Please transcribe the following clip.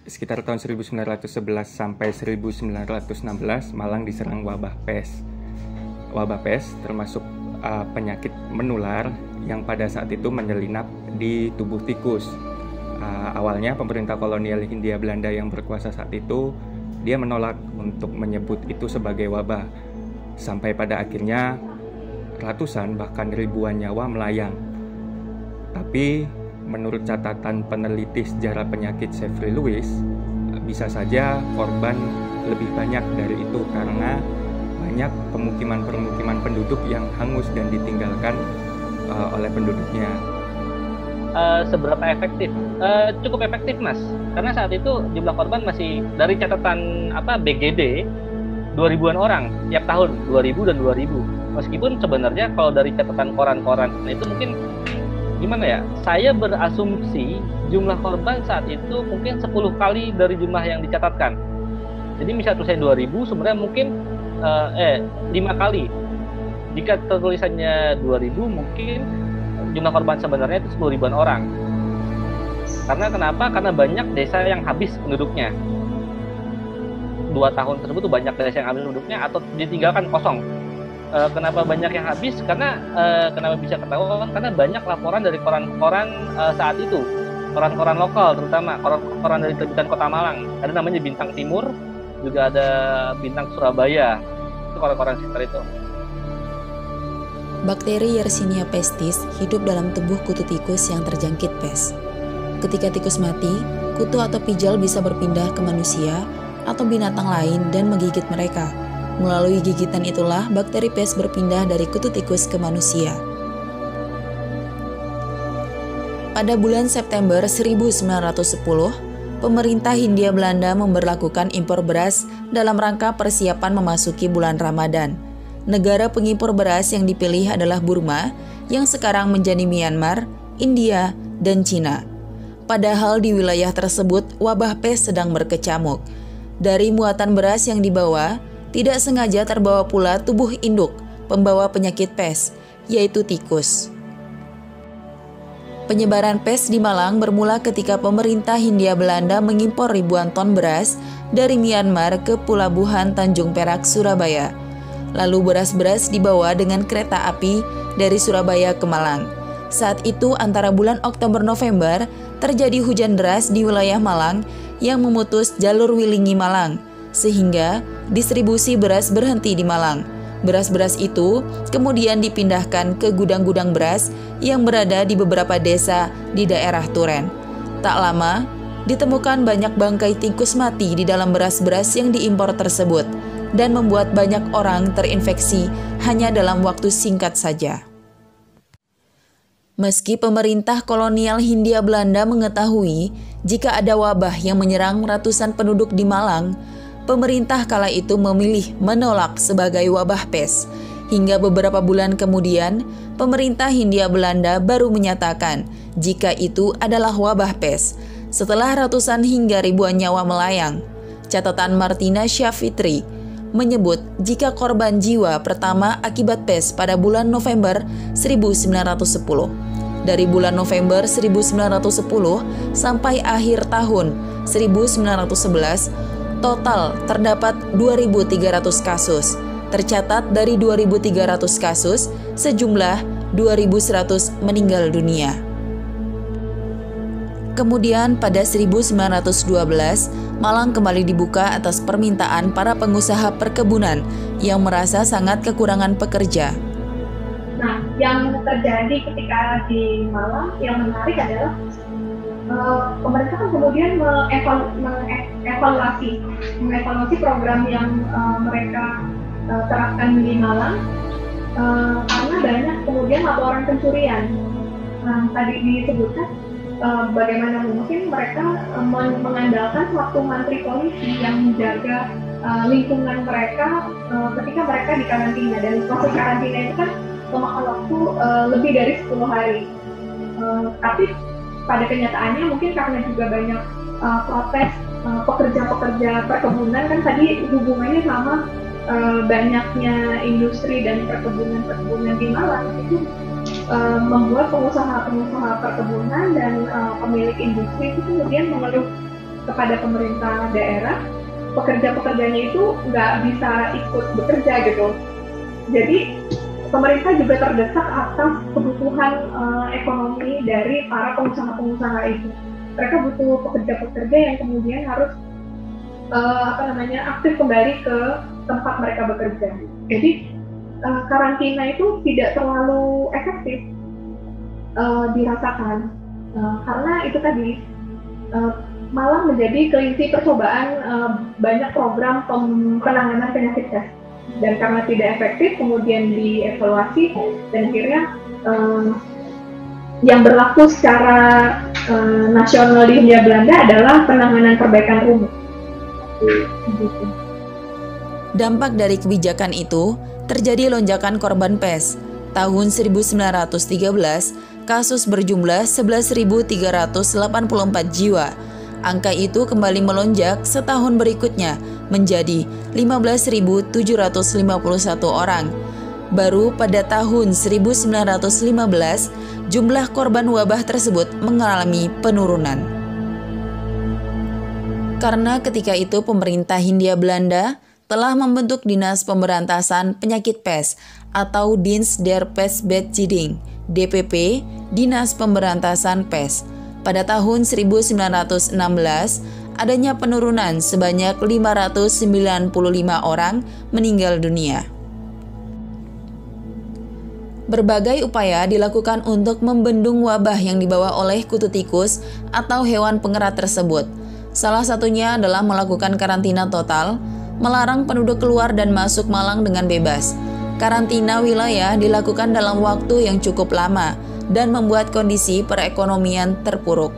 sekitar tahun 1911 sampai 1916 Malang diserang wabah pes. Wabah pes termasuk penyakit menular yang pada saat itu menyelinap di tubuh tikus. Awalnya pemerintah kolonial Hindia Belanda yang berkuasa saat itu dia menolak untuk menyebut itu sebagai wabah. Sampai pada akhirnya ratusan bahkan ribuan nyawa melayang. Tapi menurut catatan peneliti sejarah penyakit Jeffrey Lewis, bisa saja korban lebih banyak dari itu karena banyak pemukiman-pemukiman penduduk yang hangus dan ditinggalkan oleh penduduknya. Seberapa efektif? Cukup efektif, Mas. Karena saat itu jumlah korban masih dari catatan BGD 2000-an orang tiap tahun, 2000 dan 2000. Meskipun sebenarnya kalau dari catatan koran-koran itu mungkin gimana ya? Saya berasumsi jumlah korban saat itu mungkin 10 kali dari jumlah yang dicatatkan. Jadi misal tulisannya 2000 sebenarnya mungkin 5 kali. Jika tulisannya 2000 mungkin jumlah korban sebenarnya itu 10 ribuan orang. Karena kenapa? Karena banyak desa yang habis penduduknya. 2 tahun tersebut tuh banyak desa yang habis penduduknya atau ditinggalkan kosong. Kenapa banyak yang habis? Karena kenapa bisa ketahuan? Karena banyak laporan dari koran-koran saat itu, koran-koran lokal terutama koran-koran dari terbitan Kota Malang. Ada namanya Bintang Timur, juga ada Bintang Surabaya. Itu koran-koran sekitar itu. Bakteri Yersinia pestis hidup dalam tubuh kutu tikus yang terjangkit pes. Ketika tikus mati, kutu atau pijal bisa berpindah ke manusia atau binatang lain dan menggigit mereka. Melalui gigitan itulah bakteri pes berpindah dari kutu tikus ke manusia. Pada bulan September 1910, pemerintah Hindia Belanda memberlakukan impor beras dalam rangka persiapan memasuki bulan Ramadan. Negara pengimpor beras yang dipilih adalah Burma, yang sekarang menjadi Myanmar, India, dan Cina. Padahal di wilayah tersebut wabah pes sedang berkecamuk. Dari muatan beras yang dibawa, tidak sengaja terbawa pula tubuh induk pembawa penyakit pes, yaitu tikus. Penyebaran pes di Malang bermula ketika pemerintah Hindia Belanda mengimpor ribuan ton beras dari Myanmar ke Pelabuhan Tanjung Perak, Surabaya. Lalu beras-beras dibawa dengan kereta api dari Surabaya ke Malang. Saat itu antara bulan Oktober-November terjadi hujan deras di wilayah Malang yang memutus jalur Wilingi Malang, sehingga distribusi beras berhenti di Malang. Beras-beras itu kemudian dipindahkan ke gudang-gudang beras yang berada di beberapa desa di daerah Turen. Tak lama, ditemukan banyak bangkai tikus mati di dalam beras-beras yang diimpor tersebut, dan membuat banyak orang terinfeksi hanya dalam waktu singkat saja. Meski pemerintah kolonial Hindia Belanda mengetahui jika ada wabah yang menyerang ratusan penduduk di Malang, pemerintah kala itu memilih menolak sebagai wabah pes. Hingga beberapa bulan kemudian, pemerintah Hindia Belanda baru menyatakan jika itu adalah wabah pes, setelah ratusan hingga ribuan nyawa melayang. Catatan Martina Syafitri menyebut jika korban jiwa pertama akibat pes pada bulan November 1910. Dari bulan November 1910 sampai akhir tahun 1911, total terdapat 2.300 kasus. Tercatat dari 2.300 kasus, sejumlah 2.100 meninggal dunia. Kemudian pada 1912, Malang kembali dibuka atas permintaan para pengusaha perkebunan yang merasa sangat kekurangan pekerja. Nah, yang terjadi ketika di Malang yang menarik adalah pemerintah kan kemudian mengevaluasi program yang mereka terapkan di Malang karena banyak kemudian laporan pencurian. Tadi disebutkan bagaimana mungkin mereka mengandalkan suatu mantri polisi yang menjaga lingkungan mereka ketika mereka di karantina, dan proses karantina itu kan memakan waktu lebih dari 10 hari. Tapi pada kenyataannya mungkin karena juga banyak protes pekerja-pekerja perkebunan, kan tadi hubungannya sama banyaknya industri dan perkebunan di Malang itu membuat pengusaha perkebunan dan pemilik industri itu kemudian mengeluh kepada pemerintah daerah, pekerja-pekerjanya itu nggak bisa ikut bekerja gitu. Jadi pemerintah juga terdesak atas kebutuhan ekonomi dari para pengusaha-pengusaha itu. Mereka butuh pekerja-pekerja yang kemudian harus aktif kembali ke tempat mereka bekerja. Jadi karantina itu tidak terlalu efektif dirasakan karena itu tadi malah menjadi kelinci percobaan banyak program penanganan penyakit pes. Dan karena tidak efektif kemudian dievaluasi dan akhirnya yang berlaku secara nasional di Hindia Belanda adalah penanganan perbaikan umum. Dampak dari kebijakan itu, terjadi lonjakan korban pes. Tahun 1913, kasus berjumlah 11.384 jiwa. Angka itu kembali melonjak setahun berikutnya menjadi 15.751 orang. Baru pada tahun 1915, jumlah korban wabah tersebut mengalami penurunan. Karena ketika itu pemerintah Hindia Belanda telah membentuk Dinas Pemberantasan Penyakit Pes atau Dienst der Pestbestrijding, DPP, Dinas Pemberantasan Pes. Pada tahun 1916, adanya penurunan sebanyak 595 orang meninggal dunia. Berbagai upaya dilakukan untuk membendung wabah yang dibawa oleh kutu tikus atau hewan pengerat tersebut. Salah satunya adalah melakukan karantina total, melarang penduduk keluar dan masuk Malang dengan bebas. Karantina wilayah dilakukan dalam waktu yang cukup lama dan membuat kondisi perekonomian terpuruk.